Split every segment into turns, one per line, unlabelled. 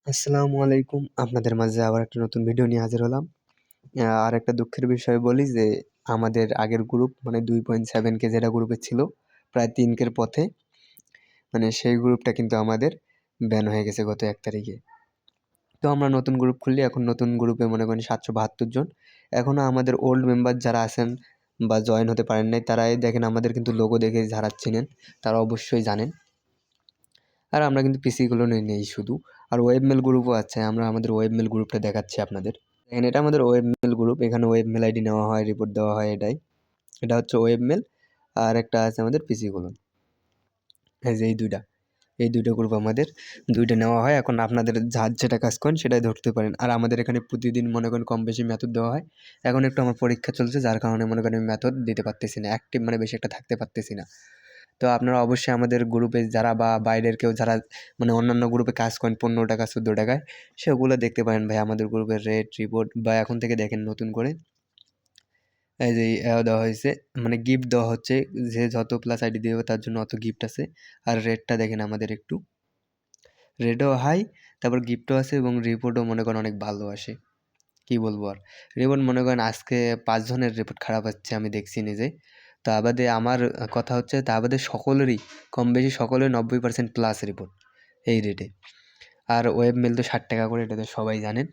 আসসালামু আলাইকুম। আপনাদের মাঝে আবার একটা নতুন ভিডিও নিয়ে হাজির হলাম। আর একটা দুঃখের বিষয় বলি যে আমাদের আগের গ্রুপ মানে 2.7 কে যেটা গ্রুপে ছিল প্রায় 3 কের পথে, মানে সেই গ্রুপটা কিন্তু আমাদের ব্যান হয়ে গেছে গত 1 তারিখে। তো আমরা নতুন গ্রুপ খুললি, এখন নতুন গ্রুপে মনে করেন 772 জন। এখনও আমাদের ওল্ড মেম্বার যারা আছেন বা জয়েন হতে পারেন নাই, তারাই দেখেন আমাদের কিন্তু লোগো দেখে যারা চিনেন তারা অবশ্যই জানেন। আর আমরা কিন্তু পিসিগুলো নেই শুধু, আর ওয়েবমেল গ্রুপও আছে। আমরা আমাদের ওয়েবমেল গ্রুপটা দেখাচ্ছি আপনাদের। দেখেন, এটা আমাদের ওয়েবমেল গ্রুপ। এখানে ওয়েবমেল আইডি নেওয়া হয়, রিপোর্ট দেওয়া হয়। এটা হচ্ছে ওয়েবমেল। আর একটা আছে আমাদের পিসিগুলো, এই যে এই দুইটা গ্রুপ আমাদের দুইটা নেওয়া হয়। এখন আপনাদের যার যেটা কাজ করেন সেটাই ধরতে পারেন। আর আমাদের এখানে প্রতিদিন মনে করেন কম বেশি মেথড দেওয়া হয়। এখন একটু আমার পরীক্ষা চলছে, যার কারণে মনে করেন আমি মেথড দিতে পারতেছি না, অ্যাক্টিভ মানে বেশি একটা থাকতে পারতেছি না। তো আপনারা অবশ্যই আমাদের গ্রুপে যারা বা বাইরের কেউ যারা মানে অন্যান্য গ্রুপে কাজ করেন 15 টাকা 14 টাকায়, সেগুলো দেখতে পারেন ভাই আমাদের গ্রুপের রেট রিপোর্ট। বা এখন থেকে দেখেন নতুন করে এই যে দেওয়া হয়েছে, মানে গিফট দেওয়া হচ্ছে। যে যত প্লাস আইডি দেবে তার জন্য অত গিফট আছে। আর রেটটা দেখেন আমাদের একটু রেটও হাই, তারপর গিফটও আছে এবং রিপোর্টও মনে করেন অনেক ভালো আসে। কি বলবো আর, রিপোর্ট মনে করেন আজকে 5 জনের রিপোর্ট খারাপ আসছে, আমি দেখছি নিজে। তা বাদে আমার কথা হচ্ছে, তা বাদে সকলেরই কম বেশি সকলের 90% প্লাস রিপোর্ট এই রেটে। আর ওয়েব মেল তো 60 টাকা করে, এটা তো সবাই জানেন।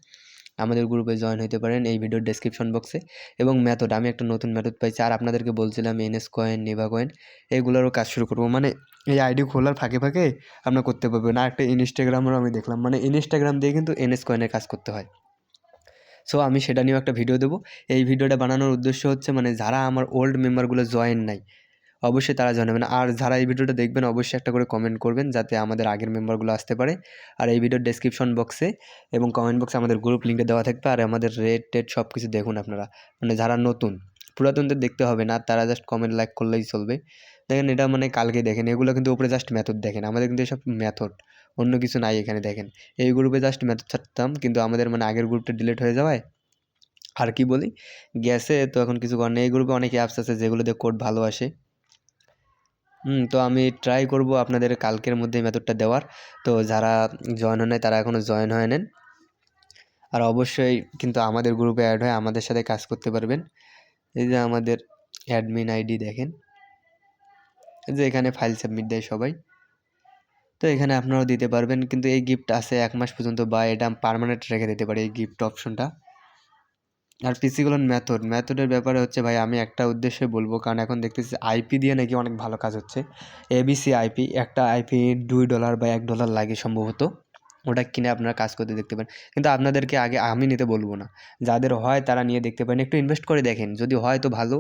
আমাদের গ্রুপে জয়েন হতে পারেন এই ভিডিওর ডেসক্রিপশন বক্সে। এবং মেথড, আমি একটা নতুন মেথড পাইছি। আর আপনাদেরকে বলছিলাম এনএস কয়েন, নেভা কয়েন এগুলোরও কাজ শুরু করবো। মানে এই আইডি খোলার ফাঁকে ফাঁকে আপনার করতে পারবেন। আর একটা ইনস্টাগ্রামেরও আমি দেখলাম, মানে ইনস্টাগ্রাম দিয়ে কিন্তু এনএস কয়েনের কাজ করতে হয়। সো আমি সেটা নিয়েও একটা ভিডিও দেবো। এই ভিডিওটা বানানোর উদ্দেশ্য হচ্ছে মানে যারা আমার ওল্ড মেম্বারগুলো জয়েন নাই অবশ্যই তারা জয়েন হবেন। আর যারা এই ভিডিওটা দেখবেন অবশ্যই একটা করে কমেন্ট করবেন যাতে আমাদের আগের মেম্বারগুলো আসতে পারে। আর এই ভিডিওর ডেসক্রিপশন বক্সে এবং কমেন্ট বক্সে আমাদের গ্রুপ লিঙ্কটা দেওয়া থাকবে। আর আমাদের রেট টেট সব কিছু দেখুন আপনারা, মানে যারা নতুন, পুরাতনদের দেখতে হবে না, তারা জাস্ট কমেন্ট লাইক করলেই চলবে। দেখেন এটা মানে কালকে দেখেন, এগুলো কিন্তু উপরে জাস্ট মেথড দেখেন, আমাদের কিন্তু এসব মেথড, অন্য কিছু নাই এখানে। দেখেন এই গ্রুপে জাস্ট মেথড ছাড়তাম, কিন্তু আমাদের মানে আগের গ্রুপটা ডিলিট হয়ে যাওয়ায় আর কি বলি গেছে। তো এখন কিছু করার নেই। এই গ্রুপে অনেক অ্যাপস আছে যেগুলোতে কোড ভালো আসে। তো আমি ট্রাই করব আপনাদের কালকের মধ্যে মেথডটা দেওয়ার। তো যারা জয়েন হয় নাই তারা এখনও জয়েন হয়ে নেন। আর অবশ্যই কিন্তু আমাদের গ্রুপে অ্যাড হয়ে আমাদের সাথে কাজ করতে পারবেন। এই যে আমাদের অ্যাডমিন আইডি দেখেন, এই যে এখানে ফাইল সাবমিট দেয় সবাই। তো এখানে আপনারাও দিতে পারবেন, কিন্তু এই গিফট আছে 1 মাস পর্যন্ত, বা এটা পার্মানেন্ট রেখে দিতে পারি এই গিফট অপশনটা। আর পিসিগুলোর মেথডের ব্যাপারে হচ্ছে ভাই, আমি একটা উদ্দেশ্যে বলবো, কারণ এখন দেখতেছি আইপি দিয়ে নাকি অনেক ভালো কাজ হচ্ছে। এবিসি আইপি, একটা আইপি $2 বা $1 লাগে সম্ভবত। ওটা কিনে আপনারা কাজ করতে দেখতে পারেন, কিন্তু আপনাদেরকে আগে আমি নিতে বলবো না। যাদের হয় তারা নিয়ে দেখতে পারেন, একটু ইনভেস্ট করে দেখেন, যদি হয় তো ভালো।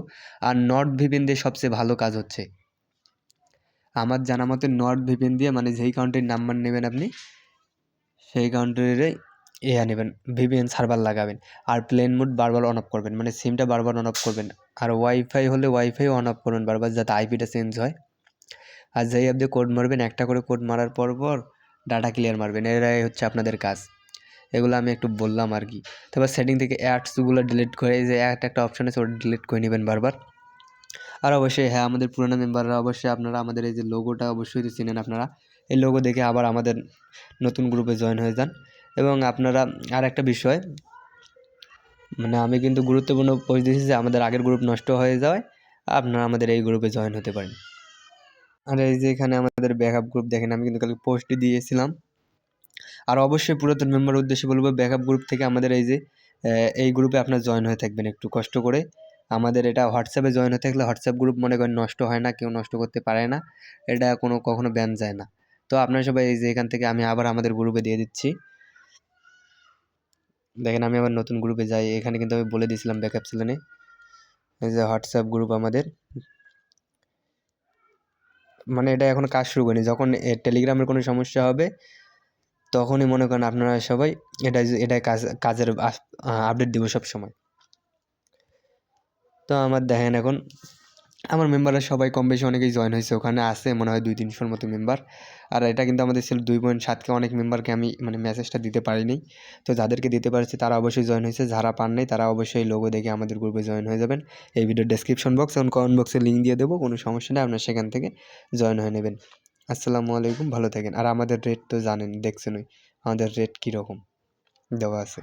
আর নর্থ ভিপিএন দিয়ে সবচেয়ে ভালো কাজ হচ্ছে আমার জানা মতে। নর্থ ভিপিএন দিয়ে মানে যেই কাউন্ট্রির নাম্বার নেবেন আপনি, সেই কাউন্ট্রিরে নেবেন, ভিপিএন সার্ভার লাগাবেন। আর প্লেন মোড বারবার অন অফ করবেন, মানে সিমটা বারবার অন অফ করবেন। আর ওয়াইফাই হলে ওয়াইফাই অন অফ করবেন বারবার, যাতে আইপিটা চেঞ্জ হয়। আর যেই অ্যাপ দিয়ে কোড মারবেন, একটা করে কোড মারার পর ডাটা ক্লিয়ার মারবেন। এরাই হচ্ছে আপনাদের কাজ। এগুলো আমি একটু বললাম আর কি। তারপর সেটিং থেকে অ্যাডসগুলো ডিলিট করে, এই যে একটা অপশন আছে ওটা ডিলিট করে নেবেন বারবার। আর অবশ্যই হ্যাঁ, আমাদের পুরোনো মেম্বাররা অবশ্যই আপনারা আমাদের এই যে লোগোটা অবশ্যই তো চিনেন আপনারা, এই লোগো দেখে আবার আমাদের নতুন গ্রুপে জয়েন হয়ে যান। এবং আপনারা আর একটা বিষয়, মানে আমি কিন্তু গুরুত্বপূর্ণ পোস্ট দিয়েছি যে আমাদের আগের গ্রুপ নষ্ট হয়ে যাওয়ায় আপনারা আমাদের এই গ্রুপে জয়েন হতে পারেন। আর এই যে এখানে আমাদের ব্যাকআপ গ্রুপ দেখেন, আমি কিন্তু কালকে পোস্ট দিয়েছিলাম। আর অবশ্যই পুরাতন মেম্বার উদ্দেশ্যে বলবো, ব্যাকআপ গ্রুপ থেকে আমাদের এই যে এই গ্রুপে আপনার জয়েন হয়ে থাকবেন একটু কষ্ট করে। আমাদের এটা হোয়াটসঅ্যাপে জয়েন হয়ে থাকলে, হোয়াটসঅ্যাপ গ্রুপ মনে করেন নষ্ট হয় না, কেউ নষ্ট করতে পারে না, এটা কখনো ব্যান যায় না। তো আপনারা সবাই এই যে এখান থেকে আমি আবার আমাদের গ্রুপে দিয়ে দিচ্ছি। দেখেন আমি আবার নতুন গ্রুপে যাই, এখানে কিন্তু আমি বলে দিয়েছিলাম ব্যাকআপ সেলেনে, এই যে হোয়াটসঅ্যাপ গ্রুপ আমাদের। মানে এটা এখন কাজ শুরু করিনি, যখন টেলিগ্রামের কোনো সমস্যা হবে তখনই মনে করেন আপনারা সবাই এটাই কাজের আপডেট দিব সব সময়। তো আমার দেখেন এখন আমার মেম্বাররা সবাই কম বেশি অনেকেই জয়েন হয়েছে, ওখানে আছে মনে হয় 200-300-র মতো মেম্বার। আর এটা কিন্তু আমাদের ছিল 2.7 কে, অনেক মেম্বারকে আমি মানে মেসেজটা দিতে পারিনি। তো যাদেরকে দিতে পারছি তারা অবশ্যই জয়েন হয়েছে, যারা পান নাই তারা অবশ্যই লোগো দেখে আমাদের গ্রুপে জয়েন হয়ে যাবেন। এই ভিডিওর ডেসক্রিপশন বক্স এবং কমেন্ট বক্সে লিঙ্ক দিয়ে দেবো, কোনো সমস্যা নেই, আপনারা সেখান থেকে জয়েন হয়ে নেবেন। আসসালামু আলাইকুম, ভালো থাকেন। আর আমাদের রেট তো জানেন, দেখছেনই, আমাদের রেট কীরকম দেওয়া আছে।